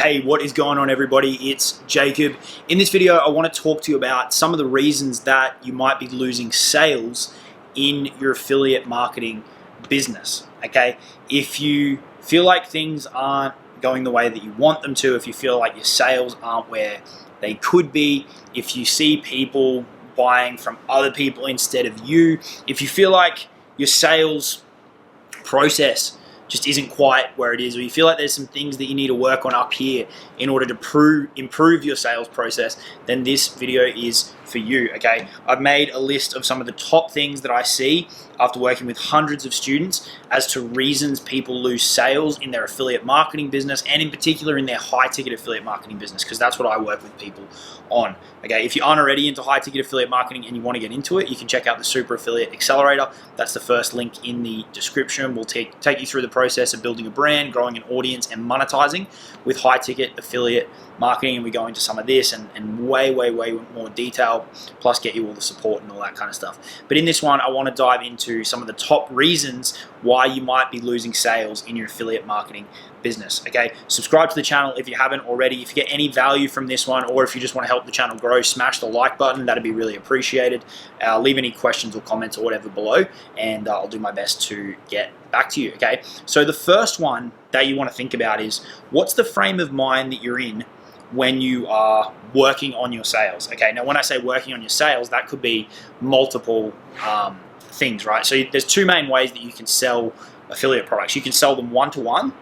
Hey, what is going on, everybody? It's Jacob. In this video, I want to talk to you about some of the reasons that you might be losing sales in your affiliate marketing business, okay? If you feel like things aren't going the way that you want them to, if you feel like your sales aren't where they could be, if you see people buying from other people instead of you, if you feel like your sales process just isn't quite where it is, or you feel like there's some things that you need to work on up here in order to improve your sales process, then this video is for you, okay? I've made a list of some of the top things that I see after working with hundreds of students as to reasons people lose sales in their affiliate marketing business, and in particular in their high ticket affiliate marketing business, because that's what I work with people on, okay? If you aren't already into high ticket affiliate marketing and you want to get into it, you can check out the Super Affiliate Accelerator. That's the first link in the description. We'll take you through the process of building a brand, growing an audience, and monetizing with high ticket affiliate marketing, and we go into some of this and way more detail, plus get you all the support and all that kind of stuff. But in this one, I want to dive into some of the top reasons why you might be losing sales in your affiliate marketing business, okay? Subscribe to the channel if you haven't already. If you get any value from this one, or if you just want to help the channel grow, smash the like button. That'd be really appreciated. Leave any questions or comments or whatever below, and I'll do my best to get back to you, okay? So the first one that you want to think about is, what's the frame of mind that you're in when you are working on your sales, okay? Now, when I say working on your sales, that could be multiple things, right? So there's two main ways that you can sell affiliate products. You can sell them one-to-one,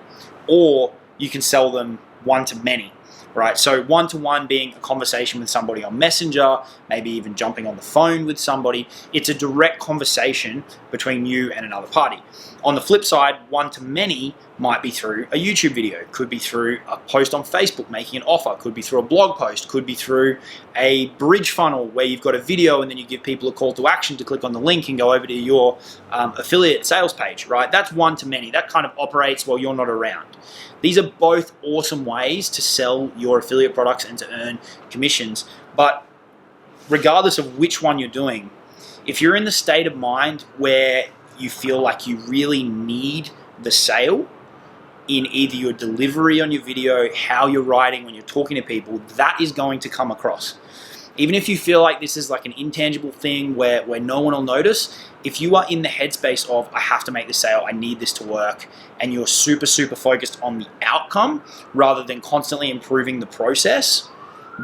or you can sell them one-to-many, right? So one-to-one being a conversation with somebody on Messenger, maybe even jumping on the phone with somebody. It's a direct conversation between you and another party. On the flip side, one-to-many might be through a YouTube video, could be through a post on Facebook making an offer, could be through a blog post, could be through a bridge funnel where you've got a video and then you give people a call to action to click on the link and go over to your affiliate sales page, right? That's one-to-many. That kind of operates while you're not around. These are both awesome ways to sell your affiliate products and to earn commissions. But regardless of which one you're doing, if you're in the state of mind where you feel like you really need the sale in either your delivery on your video, how you're writing when you're talking to people, that is going to come across. Even if you feel like this is like an intangible thing where no one will notice, if you are in the headspace of, I have to make this sale, I need this to work, and you're super focused on the outcome rather than constantly improving the process,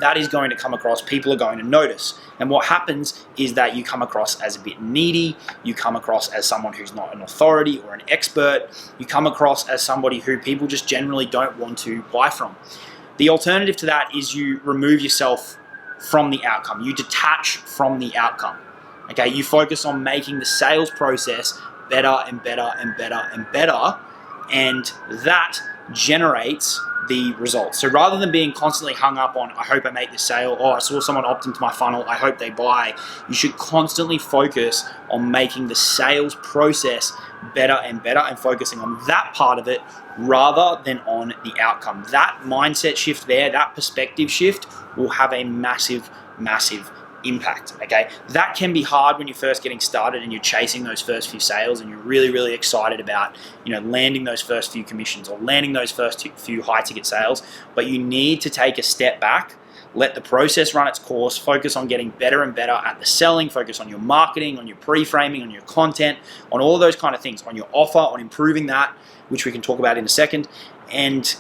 that is going to come across. People are going to notice. And what happens is that you come across as a bit needy, you come across as someone who's not an authority or an expert, you come across as somebody who people just generally don't want to buy from. The alternative to that is you remove yourself from the outcome. You detach from the outcome. Okay, you focus on making the sales process better and better and better and better, and that generates the results. So rather than being constantly hung up on, I hope I make this sale, or I saw someone opt into my funnel, I hope they buy, you should constantly focus on making the sales process better and better and focusing on that part of it rather than on the outcome. That mindset shift there, that perspective shift will have a massive impact, okay? That can be hard when you're first getting started and you're chasing those first few sales and you're really excited about, landing those first few commissions or landing those first few high ticket sales, but you need to take a step back, let the process run its course, focus on getting better and better at the selling, focus on your marketing, on your pre-framing, on your content, on all of those kind of things, on your offer, on improving that, which we can talk about in a second, and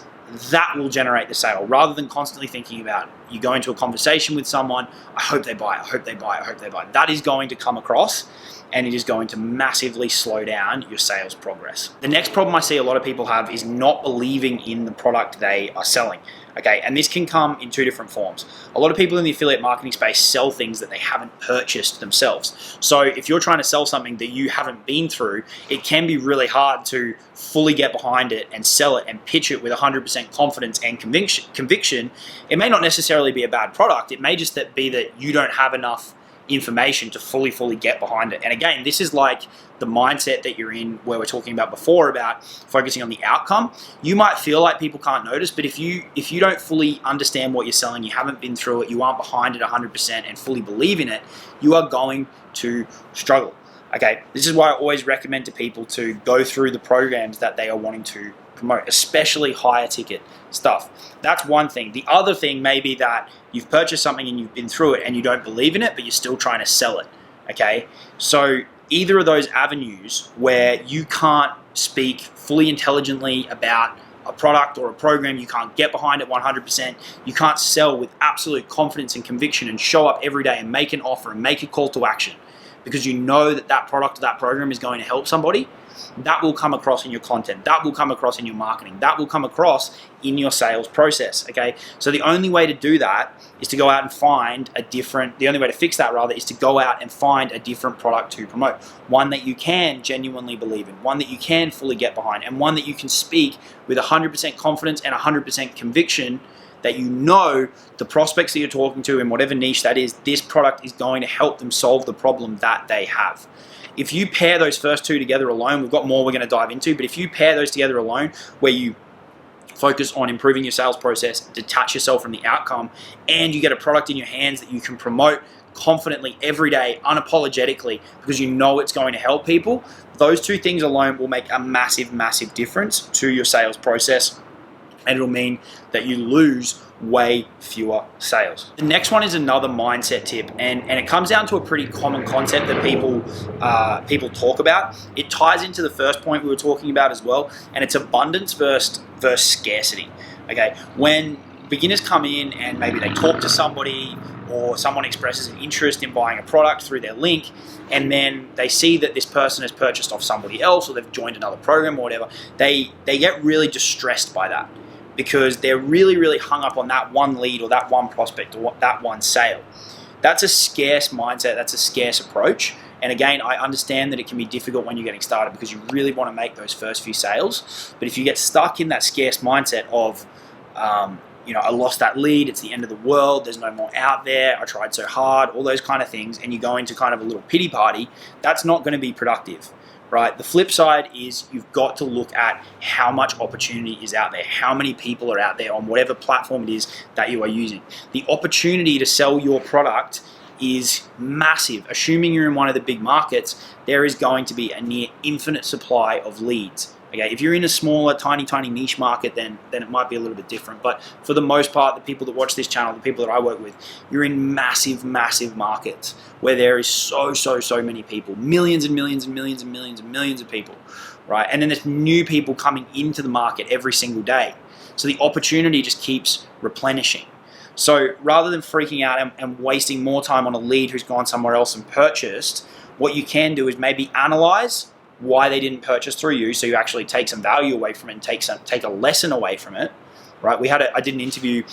that will generate the sale, rather than constantly thinking about, you go into a conversation with someone, I hope they buy, I hope they buy, I hope they buy. That is going to come across, and it is going to massively slow down your sales progress. The next problem I see a lot of people have is not believing in the product they are selling. Okay, and this can come in two different forms. A lot of people in the affiliate marketing space sell things that they haven't purchased themselves. So if you're trying to sell something that you haven't been through, it can be really hard to fully get behind it and sell it and pitch it with 100% confidence and conviction. It may not necessarily be a bad product. It may just be that you don't have enough information to fully get behind it. And again, this is like the mindset that you're in where we're talking about before about focusing on the outcome. You might feel like people can't notice, but if you don't fully understand what you're selling, you haven't been through it, you aren't behind it 100% and fully believe in it, you are going to struggle. Okay, this is why I always recommend to people to go through the programs that they are wanting to promote, especially higher ticket stuff. That's one thing. The other thing may be that you've purchased something and you've been through it and you don't believe in it, but you're still trying to sell it, okay? So either of those avenues where you can't speak fully intelligently about a product or a program, you can't get behind it 100%, you can't sell with absolute confidence and conviction and show up every day and make an offer and make a call to action because you know that that product or that program is going to help somebody, that will come across in your content, that will come across in your marketing, that will come across in your sales process, okay? So the only way to do that is to go out and find the only way to fix that rather is to go out and find a different product to promote. One that you can genuinely believe in, one that you can fully get behind, and one that you can speak with 100% confidence and 100% conviction that you know the prospects that you're talking to in whatever niche that is, this product is going to help them solve the problem that they have. If you pair those first two together alone, we've got more we're going to dive into, but if you pair those together alone, where you focus on improving your sales process, detach yourself from the outcome, and you get a product in your hands that you can promote confidently every day, unapologetically, because you know it's going to help people, those two things alone will make a massive, massive difference to your sales process, and it'll mean that you lose way fewer sales. The next one is another mindset tip, and it comes down to a pretty common concept that people talk about. It ties into the first point we were talking about as well, and it's abundance versus scarcity. Okay, when beginners come in and maybe they talk to somebody or someone expresses an interest in buying a product through their link, and then they see that this person has purchased off somebody else or they've joined another program or whatever, they get really distressed by that, because they're really, really hung up on that one lead or that one prospect or that one sale. That's a scarce mindset, that's a scarce approach. And again, I understand that it can be difficult when you're getting started because you really want to make those first few sales. But if you get stuck in that scarce mindset of, I lost that lead, it's the end of the world, there's no more out there, I tried so hard, all those kind of things, and you go into kind of a little pity party, that's not going to be productive. Right? The flip side is you've got to look at how much opportunity is out there, how many people are out there on whatever platform it is that you are using. The opportunity to sell your product is massive. Assuming you're in one of the big markets, there is going to be a near infinite supply of leads. Okay, if you're in a smaller, tiny niche market, then it might be a little bit different. But for the most part, the people that watch this channel, the people that I work with, you're in massive, massive markets where there is so many people, millions and millions and millions and millions and millions of people, right? And then there's new people coming into the market every single day. So the opportunity just keeps replenishing. So rather than freaking out and wasting more time on a lead who's gone somewhere else and purchased, what you can do is maybe analyze why they didn't purchase through you, so you actually take some value away from it and take a lesson away from it, right? I did an interview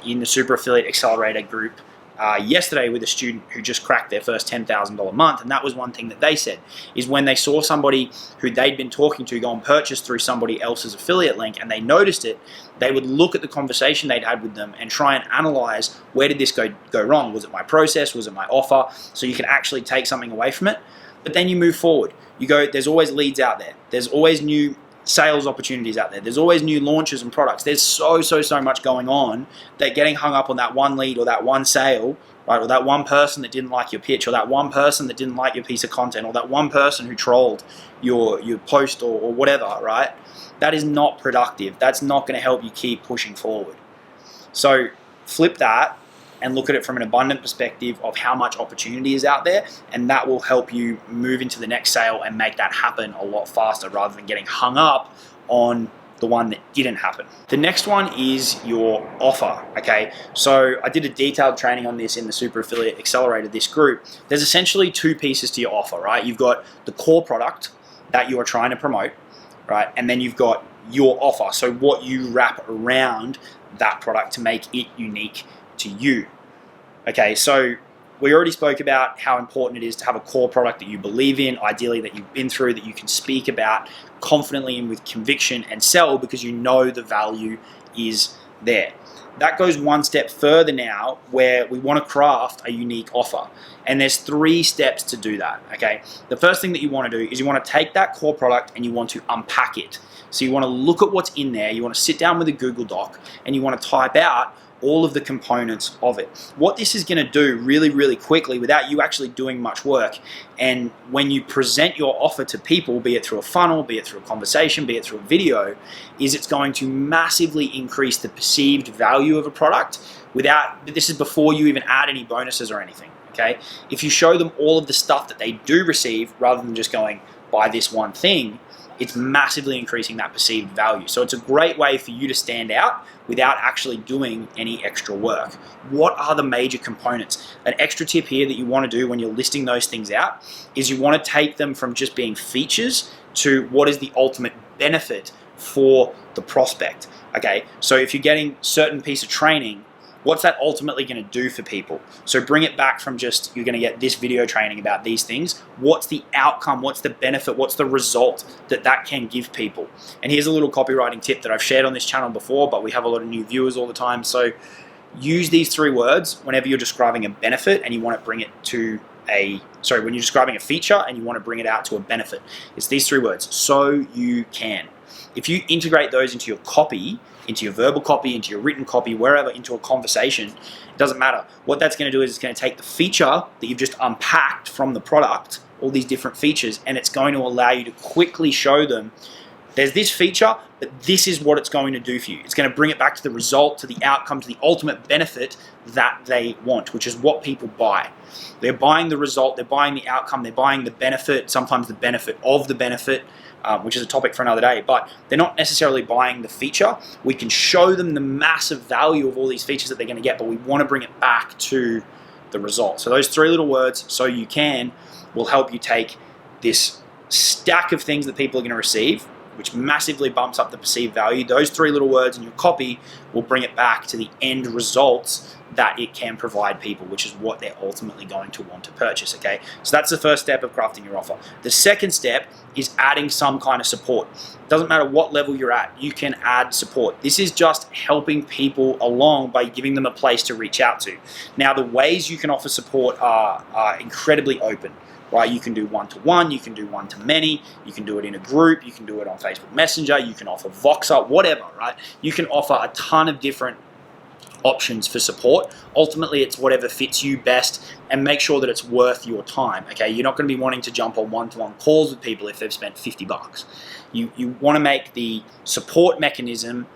in the Super Affiliate Accelerator group yesterday with a student who just cracked their first $10,000 month, and that was one thing that they said, is when they saw somebody who they'd been talking to go and purchase through somebody else's affiliate link and they noticed it, they would look at the conversation they'd had with them and try and analyze, where did this go wrong? Was it my process? Was it my offer? So you can actually take something away from it. But then you move forward. You go, there's always leads out there. There's always new sales opportunities out there. There's always new launches and products. There's so much going on that getting hung up on that one lead or that one sale, right, or that one person that didn't like your pitch, or that one person that didn't like your piece of content, or that one person who trolled your post or whatever, right? That is not productive. That's not going to help you keep pushing forward. So flip that and look at it from an abundant perspective of how much opportunity is out there, and that will help you move into the next sale and make that happen a lot faster rather than getting hung up on the one that didn't happen. The next one is your offer, okay? So I did a detailed training on this in the Super Affiliate Accelerator, this group. There's essentially two pieces to your offer, right? You've got the core product that you are trying to promote, right? And then you've got your offer, so what you wrap around that product to make it unique to you. Okay, so we already spoke about how important it is to have a core product that you believe in, ideally that you've been through, that you can speak about confidently and with conviction and sell because you know the value is there. That goes one step further now, where we want to craft a unique offer. And there's 3 steps to do that, okay? The first thing that you want to do is you want to take that core product and you want to unpack it. So you want to look at what's in there, you want to sit down with a Google Doc and you want to type out all of the components of it. What this is going to do really, really quickly without you actually doing much work, and when you present your offer to people, be it through a funnel, be it through a conversation, be it through a video, is it's going to massively increase the perceived value of a product this is before you even add any bonuses or anything, okay? If you show them all of the stuff that they do receive rather than just going, buy this one thing, it's massively increasing that perceived value. So it's a great way for you to stand out without actually doing any extra work. What are the major components? An extra tip here that you want to do when you're listing those things out is you want to take them from just being features to what is the ultimate benefit for the prospect. Okay, so if you're getting certain piece of training, what's that ultimately going to do for people? So bring it back from just, you're going to get this video training about these things. What's the outcome? What's the benefit? What's the result that can give people? And here's a little copywriting tip that I've shared on this channel before, but we have a lot of new viewers all the time. So use these 3 words whenever you're describing a benefit and you want to bring it to when you're describing a feature and you want to bring it out to a benefit. It's these 3 words, so you can. If you integrate those into your copy, into your verbal copy, into your written copy, wherever, into a conversation, it doesn't matter. What that's going to do is it's going to take the feature that you've just unpacked from the product, all these different features, and it's going to allow you to quickly show them there's this feature, but this is what it's going to do for you. It's going to bring it back to the result, to the outcome, to the ultimate benefit that they want, which is what people buy. They're buying the result, they're buying the outcome, they're buying the benefit, sometimes the benefit of the benefit, which is a topic for another day, but they're not necessarily buying the feature. We can show them the massive value of all these features that they're going to get, but we want to bring it back to the result. So those 3 little words, so you can, will help you take this stack of things that people are going to receive, which massively bumps up the perceived value. Those 3 little words in your copy will bring it back to the end results that it can provide people, which is what they're ultimately going to want to purchase, okay? So that's the first step of crafting your offer. The second step is adding some kind of support. It doesn't matter what level you're at, you can add support. This is just helping people along by giving them a place to reach out to. Now, the ways you can offer support are incredibly open. Right, you can do one-to-one, you can do one-to-many, you can do it in a group, you can do it on Facebook Messenger, you can offer Voxer, whatever, right? You can offer a ton of different options for support. Ultimately, it's whatever fits you best, and make sure that it's worth your time, okay? You're not going to be wanting to jump on one-to-one calls with people if they've spent $50. You want to make the support mechanism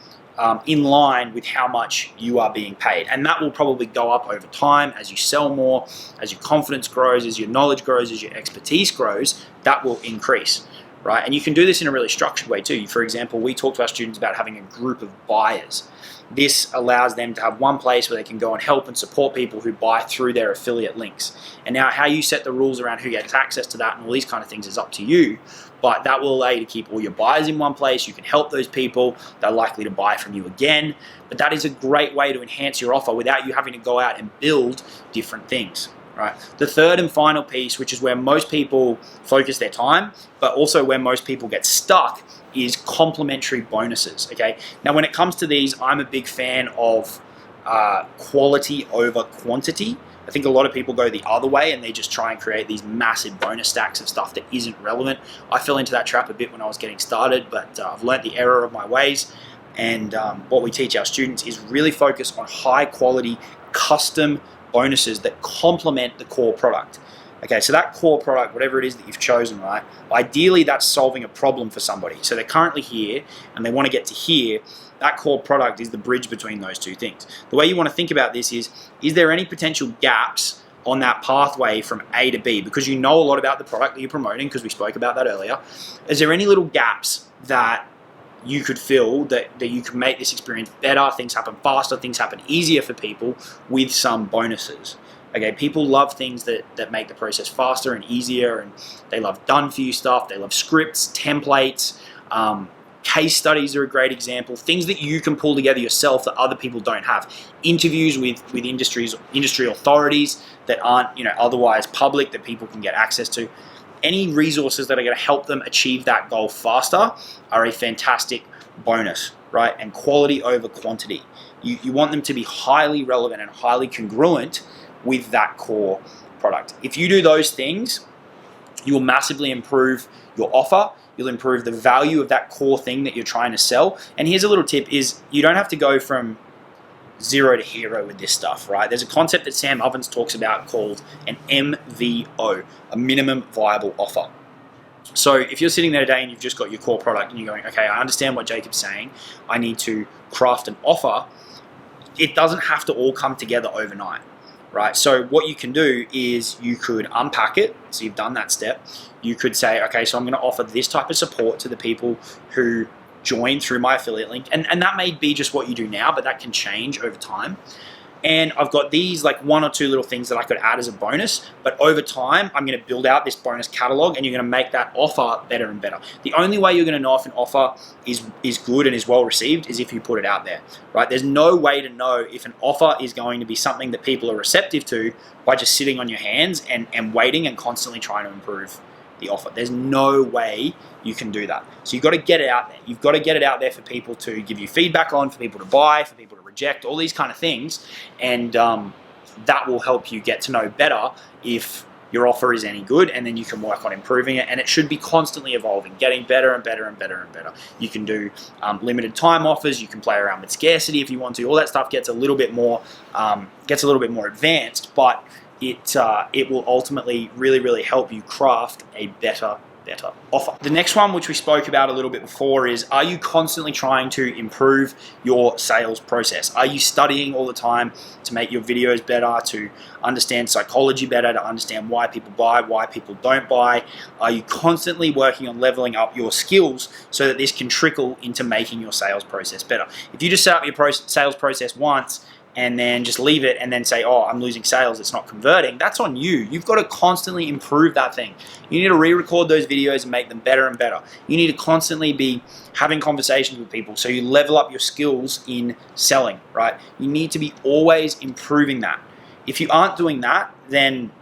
in line with how much you are being paid. And that will probably go up over time as you sell more, as your confidence grows, as your knowledge grows, as your expertise grows, that will increase, right? And you can do this in a really structured way too. For example, we talk to our students about having a group of buyers. This allows them to have one place where they can go and help and support people who buy through their affiliate links. And now how you set the rules around who gets access to that and all these kind of things is up to you, but that will allow you to keep all your buyers in one place. You can help those people. They're likely to buy from you again. But that is a great way to enhance your offer without you having to go out and build different things. Right. The third and final piece, which is where most people focus their time, but also where most people get stuck, is complementary bonuses. Okay. Now, when it comes to these, I'm a big fan of quality over quantity. I think a lot of people go the other way and they just try and create these massive bonus stacks of stuff that isn't relevant. I fell into that trap a bit when I was getting started, but I've learned the error of my ways. And what we teach our students is really focus on high quality, custom bonuses that complement the core product. Okay, so that core product, whatever it is that you've chosen, right? Ideally, that's solving a problem for somebody. So they're currently here and they want to get to here. That core product is the bridge between those two things. The way you want to think about this is there any potential gaps on that pathway from A to B? Because you know a lot about the product that you're promoting, because we spoke about that earlier. Is there any little gaps that you could fill that you could make this experience better, things happen faster, things happen easier for people with some bonuses? Okay, people love things that make the process faster and easier, and they love done-for-you stuff. They love scripts, templates, case studies are a great example, things that you can pull together yourself that other people don't have. Interviews with industry authorities that aren't otherwise public, that people can get access to. Any resources that are going to help them achieve that goal faster are a fantastic bonus, right? And quality over quantity. You want them to be highly relevant and highly congruent with that core product. If you do those things, you will massively improve your offer. You'll improve the value of that core thing that you're trying to sell. And here's a little tip is you don't have to go from zero to hero with this stuff, right? There's a concept that Sam Ovens talks about called an MVO, a minimum viable offer. So if you're sitting there today and you've just got your core product and you're going, okay, I understand what Jacob's saying, I need to craft an offer, it doesn't have to all come together overnight, right? So what you can do is you could unpack it. So you've done that step. You could say, okay, so I'm going to offer this type of support to the people who join through my affiliate link. And that may be just what you do now, but that can change over time. And I've got these like 1 or 2 little things that I could add as a bonus, but over time, I'm going to build out this bonus catalog and you're going to make that offer better and better. The only way you're going to know if an offer is good and is well received is if you put it out there, right? There's no way to know if an offer is going to be something that people are receptive to by just sitting on your hands and waiting and constantly trying to improve the offer. There's no way you can do that. So you've got to get it out there. You've got to get it out there for people to give you feedback on, for people to buy, for people to reject, all these kind of things. And that will help you get to know better if your offer is any good, and then you can work on improving it. And it should be constantly evolving, getting better and better and better and better. You can do limited time offers. You can play around with scarcity if you want to. All that stuff gets a little bit more advanced, but it will ultimately really help you craft a better offer. The next one, which we spoke about a little bit before, is, are you constantly trying to improve your sales process? Are you studying all the time to make your videos better, to understand psychology better, to understand why people buy, why people don't buy? Are you constantly working on leveling up your skills so that this can trickle into making your sales process better? If you just set up your sales process once and then just leave it and then say, oh, I'm losing sales, it's not converting, that's on you. You've got to constantly improve that thing. You need to re-record those videos and make them better and better. You need to constantly be having conversations with people so you level up your skills in selling, right? You need to be always improving that. If you aren't doing that, then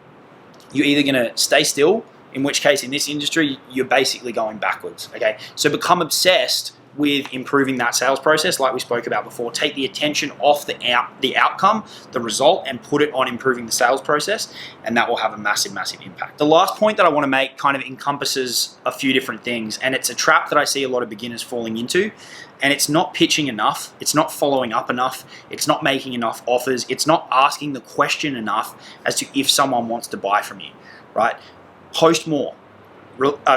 you're either going to stay still, in which case in this industry, you're basically going backwards, okay? So become obsessed with improving that sales process like we spoke about before. Take the attention off the outcome, the result, and put it on improving the sales process, and that will have a massive impact. The last point that I want to make kind of encompasses a few different things, and it's a trap that I see a lot of beginners falling into, and it's not pitching enough, it's not following up enough, it's not making enough offers, it's not asking the question enough as to if someone wants to buy from you, right? Post more.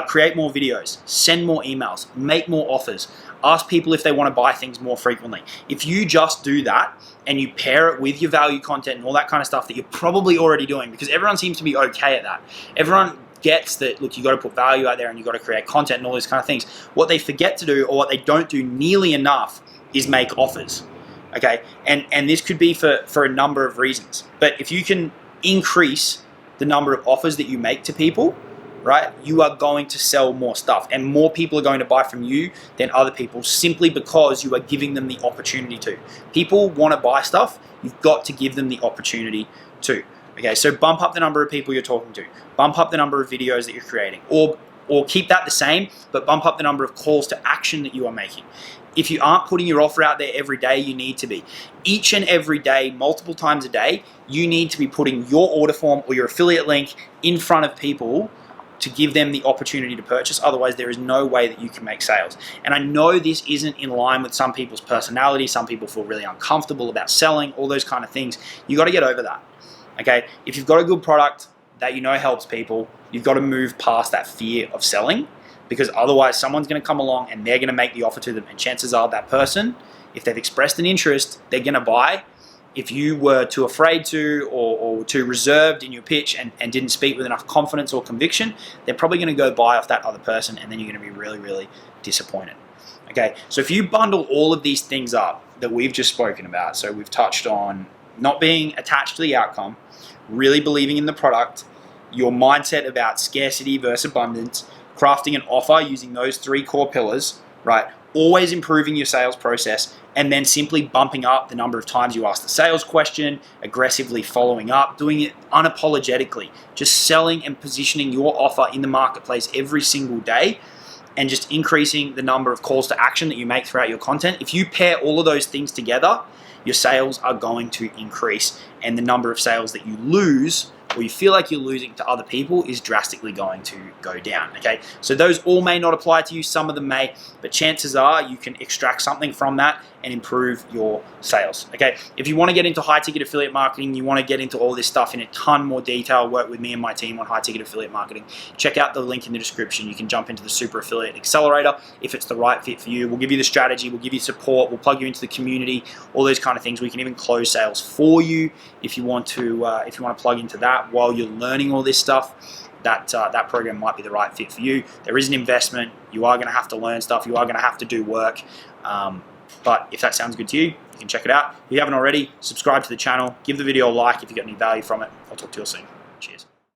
Create more videos, send more emails, make more offers, ask people if they want to buy things more frequently. If you just do that and you pair it with your value content and all that kind of stuff that you're probably already doing, because everyone seems to be okay at that. Everyone gets that, look, you got to put value out there and you got to create content and all these kind of things. What they forget to do, or what they don't do nearly enough, is make offers. Okay, and this could be for a number of reasons. But if you can increase the number of offers that you make to people, right, you are going to sell more stuff, and more people are going to buy from you than other people, simply because you are giving them the opportunity to. People want to buy stuff, you've got to give them the opportunity to. Okay, so bump up the number of people you're talking to, bump up the number of videos that you're creating, or keep that the same, but bump up the number of calls to action that you are making. If you aren't putting your offer out there every day, you need to be. Each and every day, multiple times a day, you need to be putting your order form or your affiliate link in front of people to give them the opportunity to purchase. Otherwise, there is no way that you can make sales. And I know this isn't in line with some people's personality. Some people feel really uncomfortable about selling, all those kind of things. You got to get over that, okay? If you've got a good product that you know helps people, you've got to move past that fear of selling, because otherwise someone's going to come along and they're going to make the offer to them. And chances are that person, if they've expressed an interest, they're going to buy. If you were too afraid to, or too reserved in your pitch and didn't speak with enough confidence or conviction, they're probably going to go buy off that other person, and then you're going to be really disappointed. Okay, so if you bundle all of these things up that we've just spoken about, so we've touched on not being attached to the outcome, really believing in the product, your mindset about scarcity versus abundance, crafting an offer using those 3 core pillars, right? Always improving your sales process, and then simply bumping up the number of times you ask the sales question, aggressively following up, doing it unapologetically, just selling and positioning your offer in the marketplace every single day, and just increasing the number of calls to action that you make throughout your content. If you pair all of those things together, your sales are going to increase, and the number of sales that you lose, or you feel like you're losing to other people, is drastically going to go down, okay? So those all may not apply to you, some of them may, but chances are you can extract something from that and improve your sales. Okay, if you want to get into high ticket affiliate marketing, you want to get into all this stuff in a ton more detail, work with me and my team on high ticket affiliate marketing, check out the link in the description. You can jump into the Super Affiliate Accelerator if it's the right fit for you. We'll give you the strategy, we'll give you support, we'll plug you into the community, all those kind of things. We can even close sales for you if you want to plug into that while you're learning all this stuff. That program might be the right fit for you. There is an investment. You are going to have to learn stuff. You are going to have to do work. But if that sounds good to you, you can check it out. If you haven't already, subscribe to the channel. Give the video a like if you got any value from it. I'll talk to you all soon.